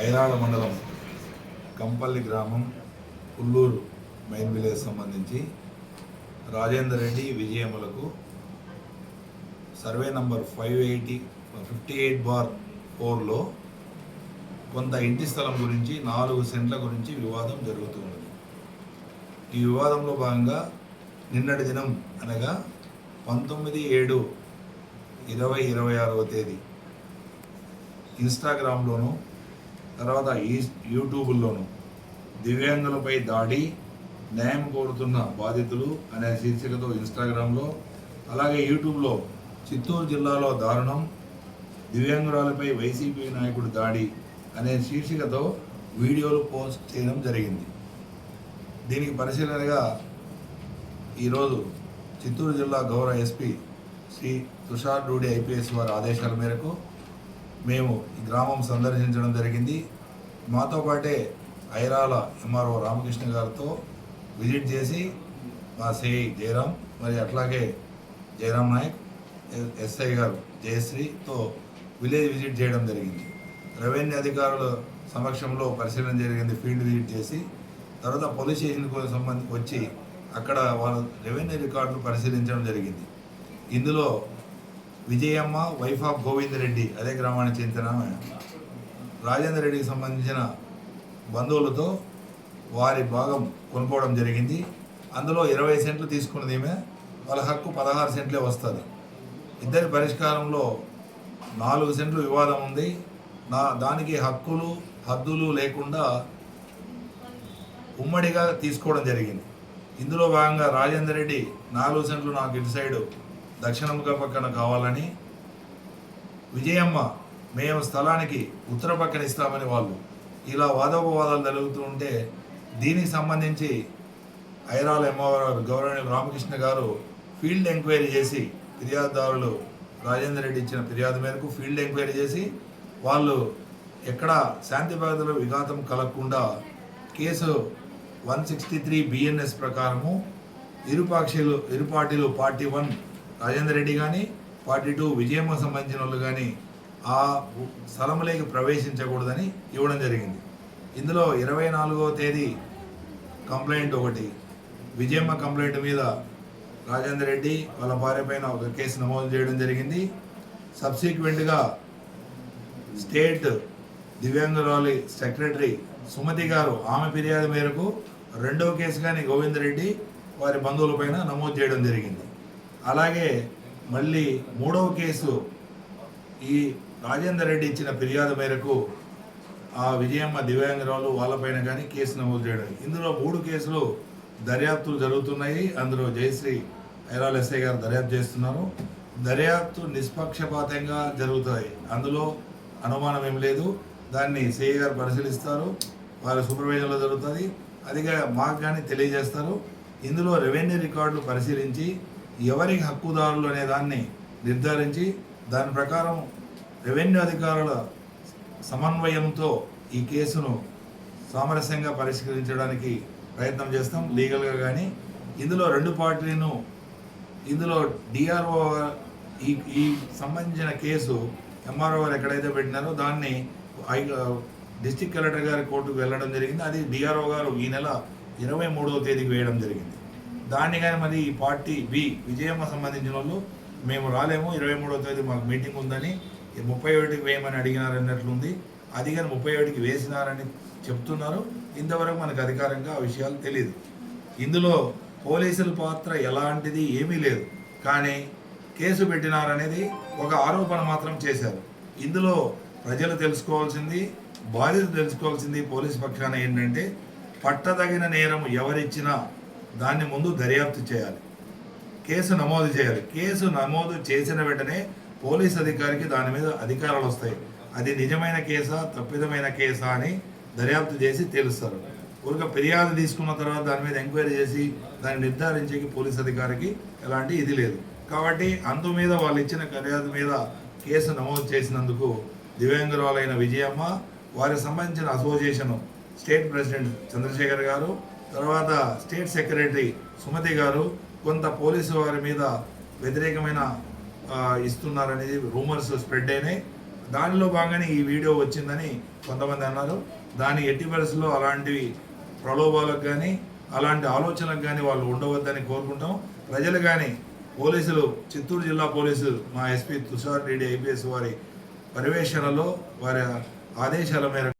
ఐరాల మండలం కంపల్లి గ్రామం Pulluru main village సంబంధించి రాజేందర్ రెడ్డి విజయమ్మలకు సర్వే నంబర్ 58/4లో కొంత ఇంటి స్థలం గురించి 4 సెంట్ల గురించి వివాదం జరుగుతున్నది. ఈ వివాదంలో భాగంగా నిన్నటి దినం అనగా 19/7/2026 తేదీ ఇన్స్టాగ్రామ్లోను తర్వాత యూట్యూబ్లోను దివ్యాంగులపై దాడి న్యాయం కోరుతున్న బాధితులు అనే శీర్షికతో ఇన్స్టాగ్రామ్లో, అలాగే యూట్యూబ్లో చిత్తూరు జిల్లాలో దారుణం దివ్యాంగురాలపై వైసీపీ నాయకుడు దాడి అనే శీర్షికతో వీడియోలు పోస్ట్ చేయడం జరిగింది. దీనికి పరిశీలనగా ఈరోజు చిత్తూరు జిల్లా గౌరవ ఎస్పీ శ్రీ తుషార్ డూడి ఐపీఎస్ వారి ఆదేశాల మేరకు మేము ఈ గ్రామం సందర్శించడం జరిగింది. మాతో పాటే ఐరాల ఎంఆర్ఓ రామకృష్ణ గారితో విజిట్ చేసి మా సిఐ జయరాం మరి అట్లాగే జయరాం నాయక్ ఎస్ఐ గారు జయశ్రీతో విలేజ్ విజిట్ చేయడం జరిగింది. రెవెన్యూ అధికారుల సమక్షంలో పరిశీలన జరిగింది. ఫీల్డ్ విజిట్ చేసి తర్వాత పోలీస్ స్టేషన్కు సంబంధించి వచ్చి అక్కడ వాళ్ళ రెవెన్యూ రికార్డులు పరిశీలించడం జరిగింది. ఇందులో విజయమ్మ వైఫ్ ఆఫ్ గోవింద్ రెడ్డి అదే గ్రామానికి చెందిన రాజేందర్ రెడ్డికి సంబంధించిన బంధువులతో వారి భాగం కొనుక్కోవడం జరిగింది. అందులో 20 సెంట్లు తీసుకున్నది ఈమె, వాళ్ళ హక్కు 16 సెంట్లే వస్తుంది. ఇద్దరి పరిష్కారంలో 4 సెంట్లు వివాదం ఉంది. దానికి హద్దులు లేకుండా ఉమ్మడిగా తీసుకోవడం జరిగింది. ఇందులో భాగంగా రాజేందర్ రెడ్డి 4 సెంట్లు నాకు ఇటు సైడు దక్షిణముఖ పక్కన కావాలని, విజయమ్మ మేము స్థలానికి ఉత్తర పక్కన ఇస్తామని వాళ్ళు ఇలా వాదోపవాదాలు జరుగుతూ ఉంటే దీనికి సంబంధించి ఐరాల ఎంఆర్ఓ గౌరవనీయులు రామకృష్ణ గారు ఫీల్డ్ ఎంక్వైరీ చేసి ఫిర్యాదుదారులు రాజేందర్ రెడ్డి ఇచ్చిన ఫిర్యాదు మేరకు ఫీల్డ్ ఎంక్వైరీ చేసి వాళ్ళు ఎక్కడ శాంతి భద్రతల విఘాతం కలగకుండా కేసు 163 BNS ప్రకారము ఇరు పార్టీలు పార్టీ 1 రాజేందర్ రెడ్డి కానీ పార్టీ 2 విజయమ్మ సంబంధించిన వాళ్ళు కానీ ఆ స్థలంలోకి ప్రవేశించకూడదని ఇవ్వడం జరిగింది. ఇందులో 24వ తేదీ కంప్లైంట్ ఒకటి విజయమ్మ కంప్లైంట్ మీద రాజేందర్ రెడ్డి వాళ్ళ భార్య పైన ఒక కేసు నమోదు చేయడం జరిగింది. సబ్సిక్వెంట్గా స్టేట్ దివ్యాంగురాలి సెక్రటరీ సుమతి గారు ఆమె ఫిర్యాదు మేరకు 2వ కేసు కానీ గోవింద్ రెడ్డి వారి బంధువుల పైన నమోదు చేయడం జరిగింది. అలాగే మళ్ళీ 3వ కేసు ఈ రాజేందర్ రెడ్డి ఇచ్చిన ఫిర్యాదు మేరకు ఆ విజయమ్మ దివ్యాంగురాలు వాళ్ళపైన కానీ కేసు నమోదు చేయడం. ఇందులో 3 కేసులు దర్యాప్తులు జరుగుతున్నాయి. అందులో జయశ్రీ ఐరాల ఎస్ఐ గారు దర్యాప్తు చేస్తున్నారు. దర్యాప్తు నిష్పక్షపాతంగా జరుగుతాయి, అందులో అనుమానం ఏం లేదు. దాన్ని సిఐ గారు పరిశీలిస్తారు, వారి సూపర్వైజన్లో జరుగుతుంది. అదిగా మాకు కానీ తెలియజేస్తారు. ఇందులో రెవెన్యూ రికార్డులు పరిశీలించి ఎవరికి హక్కుదారులు అనే దాన్ని నిర్ధారించి దాని ప్రకారం రెవెన్యూ అధికారుల సమన్వయంతో ఈ కేసును సామరస్యంగా పరిష్కరించడానికి ప్రయత్నం చేస్తాం లీగల్గా. కానీ ఇందులో 2 పార్టీలను ఇందులో డిఆర్ఓ ఈ సంబంధించిన కేసు ఎంఆర్ఓ గారు ఎక్కడైతే పెట్టినారో దాన్ని డిస్ట్రిక్ట్ కలెక్టర్ గారి కోర్టుకు వెళ్ళడం జరిగింది. అది డిఆర్ఓ గారు ఈ నెల 23వ తేదీకి వేయడం జరిగింది. దాన్ని కానీ మరి ఈ పార్టీ బి విజయమ్మ సంబంధించిన వాళ్ళు మేము రాలేము, 23వ తేదీ మాకు మీటింగ్ ఉందని 31కి వేయమని అడిగినారన్నట్లుంది. అది కానీ 31కి వేసినారని చెప్తున్నారు. ఇంతవరకు మనకు అధికారంగా ఆ విషయాలు తెలియదు. ఇందులో పోలీసుల పాత్ర ఎలాంటిది ఏమీ లేదు, కానీ కేసు పెట్టినారనేది ఒక ఆరోపణ మాత్రం చేశారు. ఇందులో ప్రజలు తెలుసుకోవాల్సింది, బాధితులు తెలుసుకోవాల్సింది పోలీసు పక్షాన ఏంటంటే పట్టదగిన నేరం ఎవరిచ్చినా దాన్ని ముందు దర్యాప్తు చేయాలి, కేసు నమోదు చేయాలి. కేసు నమోదు చేసిన వెంటనే పోలీస్ అధికారికి దాని మీద అధికారాలు వస్తాయి. అది నిజమైన కేసా తప్పిదమైన కేసా అని దర్యాప్తు చేసి తెలుస్తారు. ఊరిక ఫిర్యాదు తీసుకున్న తర్వాత దాని మీద ఎంక్వైరీ చేసి దాన్ని నిర్ధారించేకి పోలీస్ అధికారికి ఎలాంటి ఇది లేదు. కాబట్టి అందు మీద వాళ్ళు ఇచ్చిన ఫిర్యాదు మీద కేసు నమోదు చేసినందుకు దివ్యాంగురాలైన విజయమ్మ, వారికి సంబంధించిన అసోసియేషన్ స్టేట్ ప్రెసిడెంట్ చంద్రశేఖర్ గారు, తర్వాత స్టేట్ సెక్రటరీ సుమతి గారు కొంత పోలీసు వారి మీద వ్యతిరేకమైన ఇస్తున్నారనేది రూమర్స్ స్ప్రెడ్ అయినాయి. దానిలో భాగంగానే ఈ వీడియో వచ్చిందని కొంతమంది అన్నారు. దాని ఎట్టి పరిస్థితుల్లో అలాంటివి ప్రలోభాలకు కానీ అలాంటి ఆలోచనలకు కానీ వాళ్ళు ఉండవద్దని కోరుకుంటాం. ప్రజలు కానీ పోలీసులు, చిత్తూరు జిల్లా పోలీసు మా ఎస్పీ తుషార్ రెడ్డి ఐపీఎస్ వారి పర్యవేక్షణలో వారి ఆదేశాల మేరకు